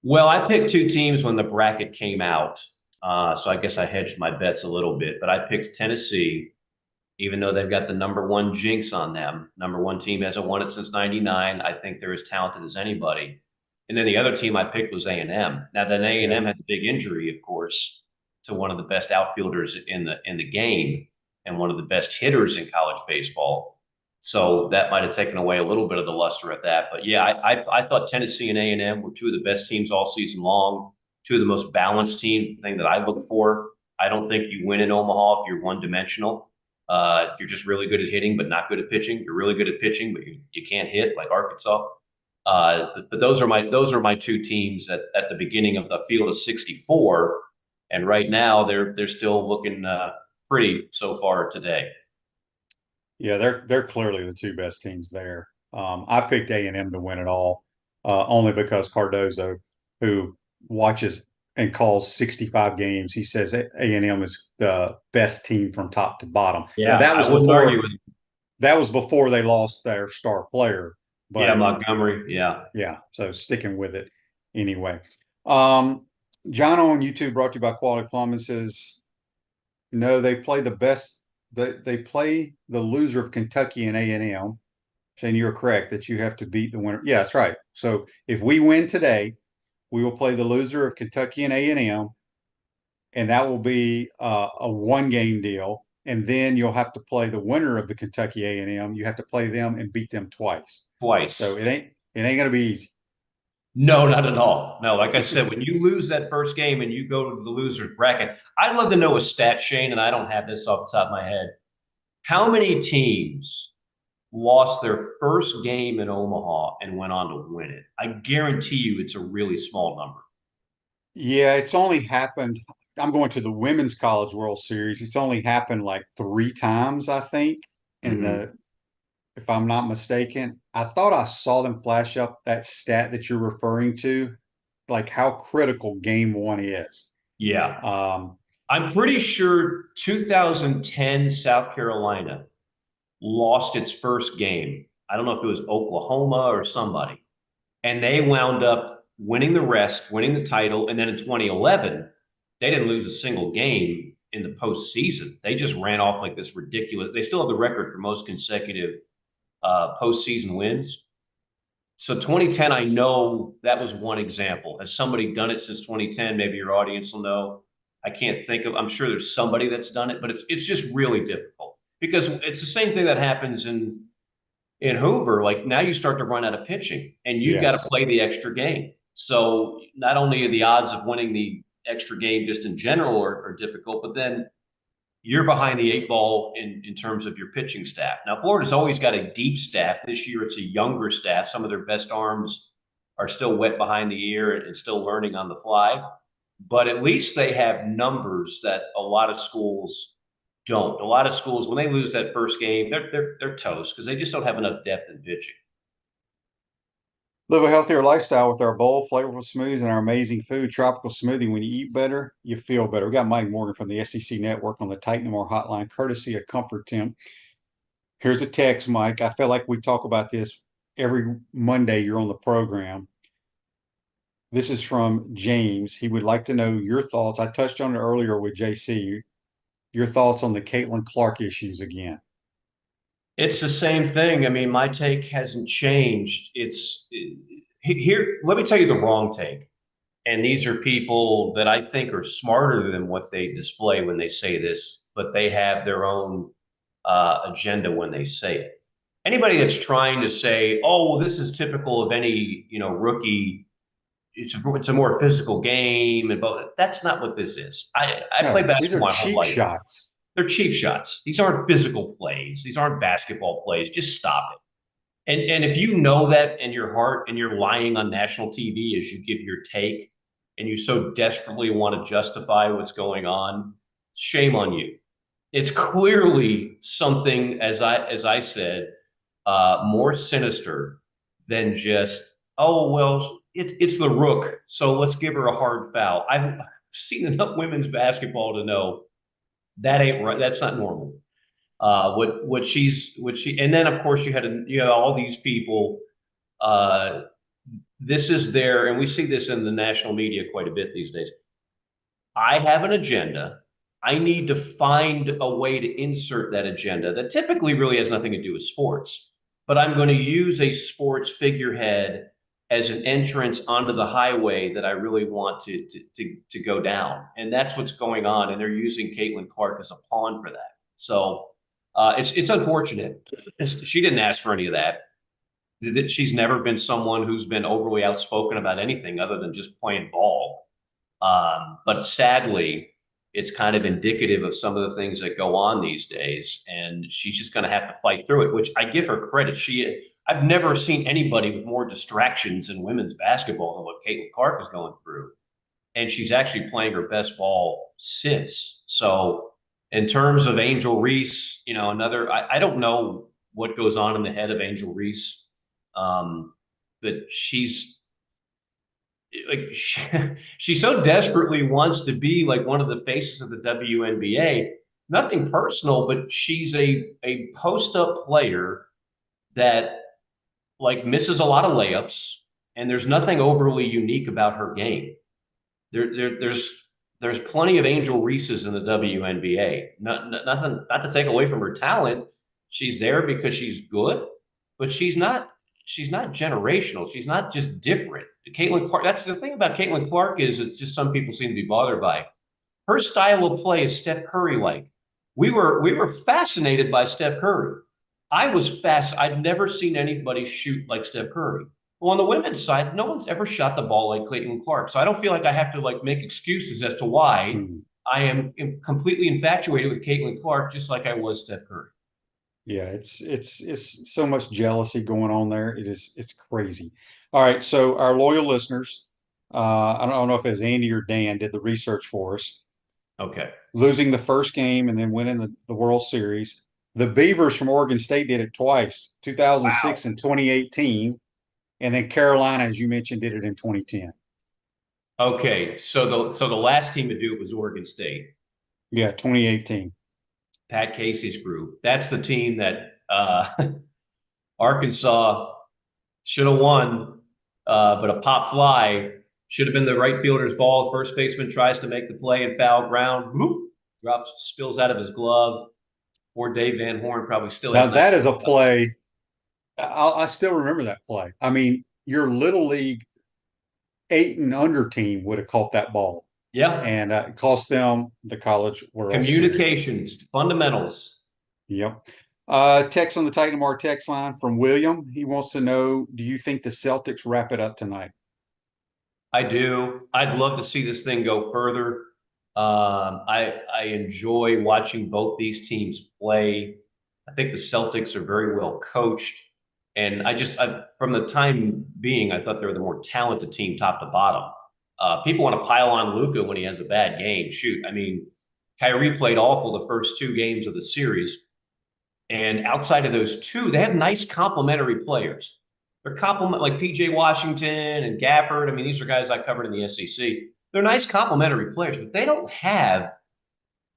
Well, I picked two teams when the bracket came out. So I guess I hedged my bets a little bit, but I picked Tennessee, even though they've got the #1 jinx on them. #1 team hasn't won it since '99. I think they're as talented as anybody. And then the other team I picked was A&M. Now, then A&M had a big injury, of course, to one of the best outfielders in the game and one of the best hitters in college baseball. So that might have taken away a little bit of the luster of that. But yeah, I thought Tennessee and A&M were two of the best teams all season long, two of the most balanced teams, the thing that I look for. I don't think you win in Omaha if you're one-dimensional. If you're just really good at hitting but not good at pitching, you're really good at pitching but you can't hit, like Arkansas. But those are my two teams at the beginning of the field of 64, and right now they're still looking pretty so far today.
Yeah, they're clearly the two best teams there. I picked A&M to win it all, only because Cardozo, who watches and calls 65 games, he says A&M is the best team from top to bottom.
Yeah,
now, that was before they lost their star player. But,
yeah, Montgomery. Yeah.
Yeah. So sticking with it anyway. John on YouTube, brought to you by Quality Plumbing, says, no, they play the best. They play the loser of Kentucky and A&M. Saying you're correct that you have to beat the winner. Yeah, that's right. So if we win today, we will play the loser of Kentucky and A&M, and that will be a one-game deal. And then you'll have to play the winner of the Kentucky A&M. You have to play them and beat them twice. So it ain't going to be easy.
No, not at all. No, like I said, when you lose that first game and you go to the loser's bracket, I'd love to know a stat, Shane, and I don't have this off the top of my head. How many teams lost their first game in Omaha and went on to win it? I guarantee you it's a really small number.
Yeah, it's only happened. I'm going to the Women's College World Series. It's only happened like 3 times, I think, if I'm not mistaken. I thought I saw them flash up that stat that you're referring to, like how critical game 1 is.
Yeah. I'm pretty sure 2010 South Carolina lost its first game. I don't know if it was Oklahoma or somebody. And they wound up winning the rest, winning the title. And then in 2011, they didn't lose a single game in the postseason. They just ran off like this ridiculous. They still have the record for most consecutive postseason wins. So 2010, I know that was one example. Has somebody done it since 2010? Maybe your audience will know. I can't think of. I'm sure there's somebody that's done it, but it's just really difficult because it's the same thing that happens in Hoover. Like now you start to run out of pitching, and you've got to play the extra game. So not only are the odds of winning the extra game just in general are difficult, but then you're behind the 8 ball in terms of your pitching staff. Now, Florida's always got a deep staff. This year, it's a younger staff. Some of their best arms are still wet behind the ear and still learning on the fly. But at least they have numbers that a lot of schools don't. A lot of schools, when they lose that first game, they're toast because they just don't have enough depth in pitching.
Live a healthier lifestyle with our bold, flavorful smoothies and our amazing food. Tropical smoothie. When you eat better, you feel better. We got Mike Morgan from the SEC Network on the Titan MR hotline, courtesy of Comfort Temp. Here's a text, Mike. I feel like we talk about this every Monday you're on the program. This is from James. He would like to know your thoughts. I touched on it earlier with JC. Your thoughts on the Caitlin Clark issues again.
It's the same thing. I mean, my take hasn't changed. Here, let me tell you the wrong take. And these are people that I think are smarter than what they display when they say this, but they have their own agenda when they say it. Anybody that's trying to say, oh, well, this is typical of any, rookie, it's a more physical game, but that's not what this is. I play basketball.
These are cheap shots.
They're cheap shots. These aren't physical plays. These aren't basketball plays. Just stop it. And if you know that in your heart and you're lying on national TV as you give your take and you so desperately want to justify what's going on, shame on you. It's clearly something, as I said, more sinister than just, oh, well, it's the Rook, so let's give her a hard foul. I've seen enough women's basketball to know that ain't right. That's not normal. And then of course you have all these people. Uh, this is there, and we see this in the national media quite a bit these days. I have an agenda. I need to find a way to insert that agenda that typically really has nothing to do with sports, but I'm going to use a sports figurehead as an entrance onto the highway that I really want to go down. And that's what's going on. And they're using Caitlin Clark as a pawn for that. So it's unfortunate. She didn't ask for any of that. She's never been someone who's been overly outspoken about anything other than just playing ball. But sadly, it's kind of indicative of some of the things that go on these days. And she's just going to have to fight through it, which I give her credit. I've never seen anybody with more distractions in women's basketball than what Caitlin Clark is going through. And she's actually playing her best ball since. So in terms of Angel Reese, I don't know what goes on in the head of Angel Reese. But she's she so desperately wants to be like one of the faces of the WNBA. Nothing personal, but she's a post-up player that like misses a lot of layups, and there's nothing overly unique about her game. There's plenty of Angel Reeses in the WNBA. Nothing, not to take away from her talent. She's there because she's good, but she's not generational. She's not just different. Caitlin Clark, that's the thing about Caitlin Clark is it's just some people seem to be bothered by it. Her style of play is Steph Curry-like. We were fascinated by Steph Curry. I'd never seen anybody shoot like Steph Curry. Well, on the women's side, no one's ever shot the ball like Caitlin Clark. So I don't feel like I have to like make excuses as to why I am completely infatuated with Caitlin Clark, just like I was Steph Curry.
Yeah, it's so much jealousy going on there. It's crazy. All right, so our loyal listeners, I don't know if it was Andy or Dan did the research for us.
Okay.
Losing the first game and then winning the World Series. The Beavers from Oregon State did it twice, 2006 and 2018. And then Carolina, as you mentioned, did it in 2010.
Okay, so the last team to do it was Oregon State.
Yeah, 2018.
Pat Casey's group. That's the team that Arkansas should have won, but a pop fly should have been the right fielder's ball. First baseman tries to make the play and foul ground. Whoop, spills out of his glove. Poor Dave Van Horn probably still has.
Now that is a play. I still remember that play. I mean, your little league 8 and under team would have caught that ball.
Yeah.
And it cost them the College World
Communications,
Series.
Fundamentals.
Yep. Text on the Titan Mar text line from William. He wants to know, do you think the Celtics wrap it up tonight?
I do. I'd love to see this thing go further. I enjoy watching both these teams play. I think the Celtics are very well coached. And from the time being, I thought they were the more talented team top to bottom. People want to pile on Luka when he has a bad game. Shoot, I mean, Kyrie played awful the first 2 games of the series. And outside of those 2, they have nice complementary players. They're like PJ Washington and Gafford. I mean, these are guys I covered in the SEC. They're nice complementary players, but they don't have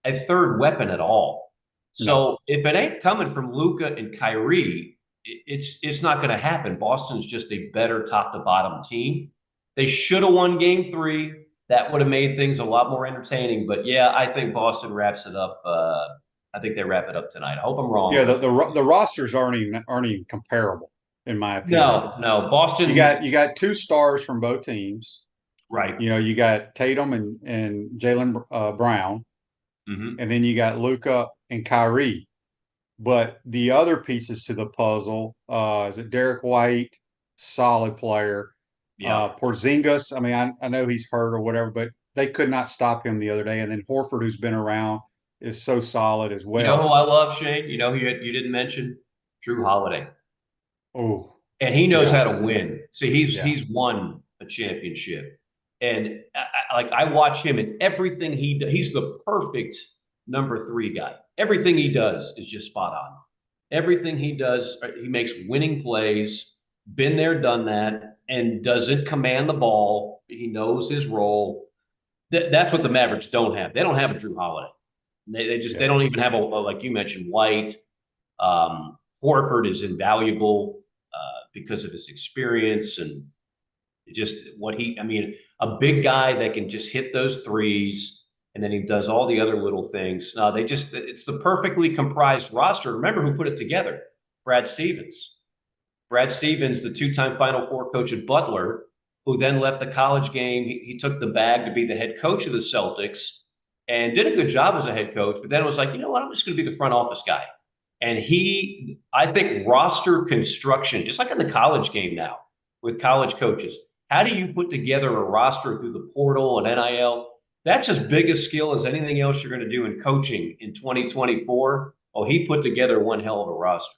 a third weapon at all. So if it ain't coming from Luka and Kyrie, it's not going to happen. Boston's just a better top to bottom team. They should have won game 3. That would have made things a lot more entertaining. But yeah, I think Boston wraps it up. I think they wrap it up tonight. I hope I'm wrong.
Yeah, the rosters aren't even comparable, in my opinion.
No, Boston.
You got 2 stars from both teams.
Right.
You got Tatum and Jaylen Brown.
Mm-hmm.
And then you got Luka and Kyrie. But the other pieces to the puzzle, is it Derek White, solid player.
Yeah.
Porzingis, I mean, I know he's hurt or whatever, but they could not stop him the other day. And then Horford, who's been around, is so solid as well.
You know who I love, Shane? You know who you didn't mention? Drew Holiday.
Oh,
and he knows how
yes.
to win. So
Yeah.
he's won a championship, and I watch him and everything he does. He's the perfect number 3 guy. Everything he does is just spot on. Everything he does, he makes winning plays. Been there, done that, and doesn't command the ball. He knows his role. That's what the Mavericks don't have. They don't have a Drew Holiday. They don't even have a like you mentioned, White. Horford is invaluable because of his experience and just I mean, a big guy that can just hit those threes and then he does all the other little things. No, it's the perfectly comprised roster. Remember who put it together? Brad Stevens. Brad Stevens, the 2-time Final Four coach at Butler, who then left the college game. He took the bag to be the head coach of the Celtics and did a good job as a head coach, but then it was like, you know what, I'm just going to be the front office guy. And I think roster construction, just like in the college game now with college coaches, how do you put together a roster through the portal and NIL? That's as big a skill as anything else you're going to do in coaching in 2024. Oh, he put together one hell of a roster.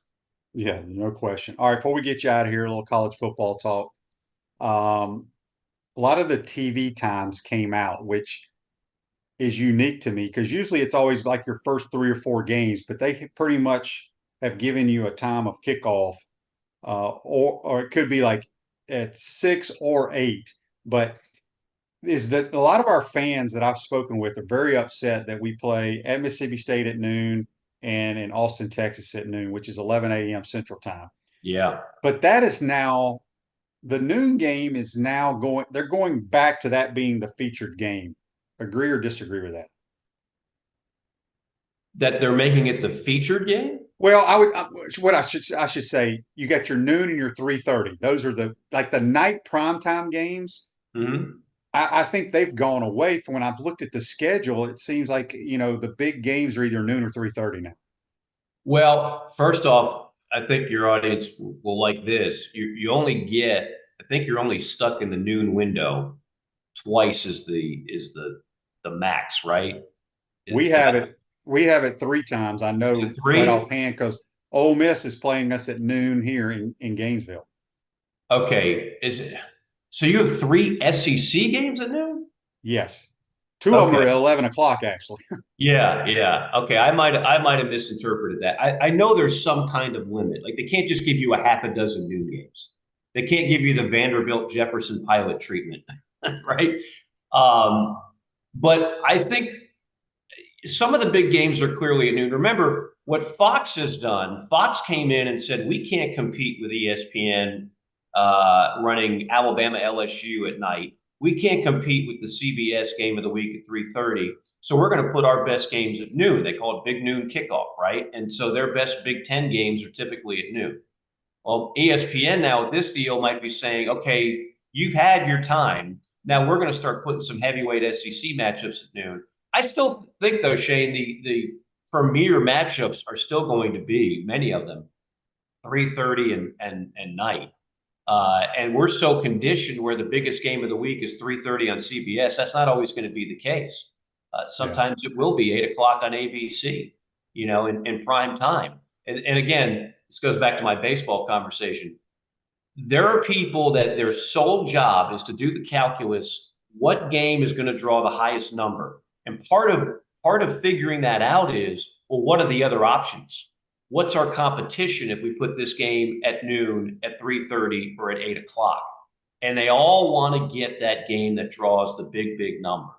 Yeah, no question. All right, before we get you out of here, a little college football talk. A lot of the TV times came out, which is unique to me because usually it's always like your first 3 or 4 games, but they pretty much have given you a time of kickoff, or it could be like at 6 or 8. But is that a lot of our fans that I've spoken with are very upset that we play at Mississippi State at noon and in Austin, Texas at noon, which is 11 a.m. Central Time.
Yeah.
But that is now the noon game is now they're going back to that being the featured game. Agree or disagree with that?
That they're making it the featured game?
Well, I should say, you got your noon and your 3:30. Those are the night primetime games.
Mm-hmm.
I think they've gone away from when I've looked at the schedule. It seems like, the big games are either noon or 3:30 now.
Well, first off, I think your audience will like this. You only get, I think you're only stuck in the noon window twice is the max, right?
We have it 3 times. I know right offhand because Ole Miss is playing us at noon here in Gainesville.
Okay. So you have 3 SEC games at noon?
Yes. 2 of them are at 11 o'clock, actually.
Yeah. Okay. I might have misinterpreted that. I know there's some kind of limit. Like they can't just give you a half a dozen noon games. They can't give you the Vanderbilt Jefferson pilot treatment, right? But I think some of the big games are clearly at noon. Remember what Fox has done. Fox came in and said, we can't compete with ESPN running Alabama LSU at night. We can't compete with the CBS game of the week at 3:30. So we're going to put our best games at noon. They call it big noon kickoff, right? And so their best Big Ten games are typically at noon. Well, ESPN now with this deal might be saying, okay, you've had your time. Now we're going to start putting some heavyweight SEC matchups at noon. I still think, though, Shane, the premier matchups are still going to be, many of them, 3:30 and night. And we're so conditioned where the biggest game of the week is 3:30 on CBS. That's not always going to be the case. Sometimes it will be 8 o'clock on ABC, in prime time. And again, this goes back to my baseball conversation. There are people that their sole job is to do the calculus, what game is going to draw the highest number. And part of figuring that out is, well, what are the other options? What's our competition if we put this game at noon, at 3:30, or at 8 o'clock? And they all want to get that game that draws the big number.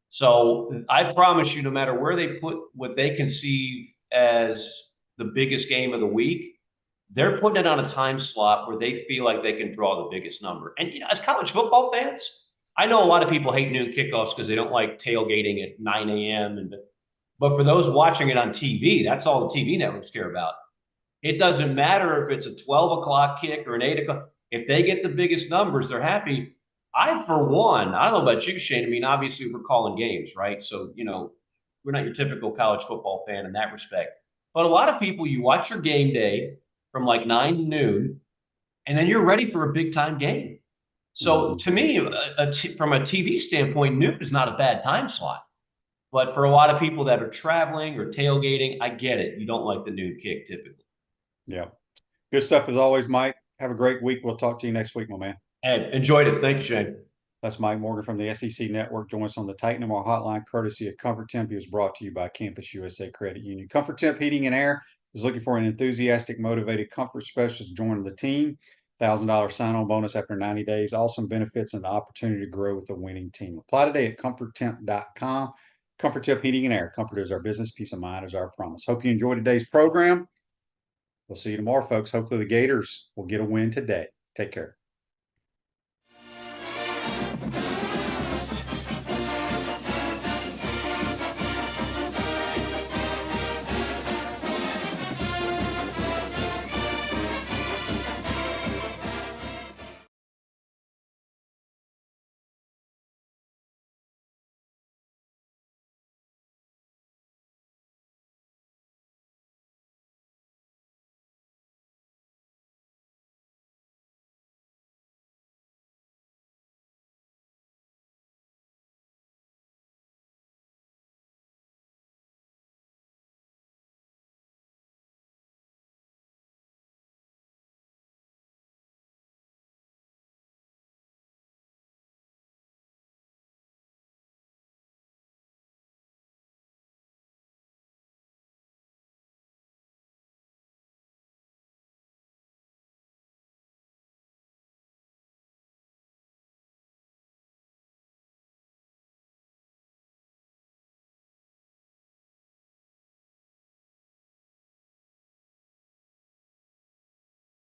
So I promise you, no matter where they put what they conceive as the biggest game of the week, they're putting it on a time slot where they feel like they can draw the biggest number. And, as college football fans, I know a lot of people hate noon kickoffs because they don't like tailgating at 9 a.m. But for those watching it on TV, that's all the TV networks care about. It doesn't matter if it's a 12 o'clock kick or an 8 o'clock. If they get the biggest numbers, they're happy. For one, I don't know about you, Shane. I mean, obviously, we're calling games, right? So, we're not your typical college football fan in that respect. But a lot of people, you watch your game day from like 9 to noon, and then you're ready for a big-time game. So, to me, from a TV standpoint, noon is not a bad time slot. But for a lot of people that are traveling or tailgating, I get it. You don't like the noon kick typically.
Yeah. Good stuff as always, Mike. Have a great week. We'll talk to you next week, my man.
Hey, enjoyed it. Thank you, Shane.
That's Mike Morgan from the SEC Network. Join us on the Titan MR hotline, courtesy of Comfort Temp. He was brought to you by Campus USA Credit Union. Comfort Temp Heating and Air is looking for an enthusiastic, motivated comfort specialist joining the team. $1,000 sign-on bonus after 90 days. Awesome benefits and the opportunity to grow with a winning team. Apply today at comforttemp.com. Comfort Temp Heating and Air. Comfort is our business. Peace of mind is our promise. Hope you enjoyed today's program. We'll see you tomorrow, folks. Hopefully the Gators will get a win today. Take care.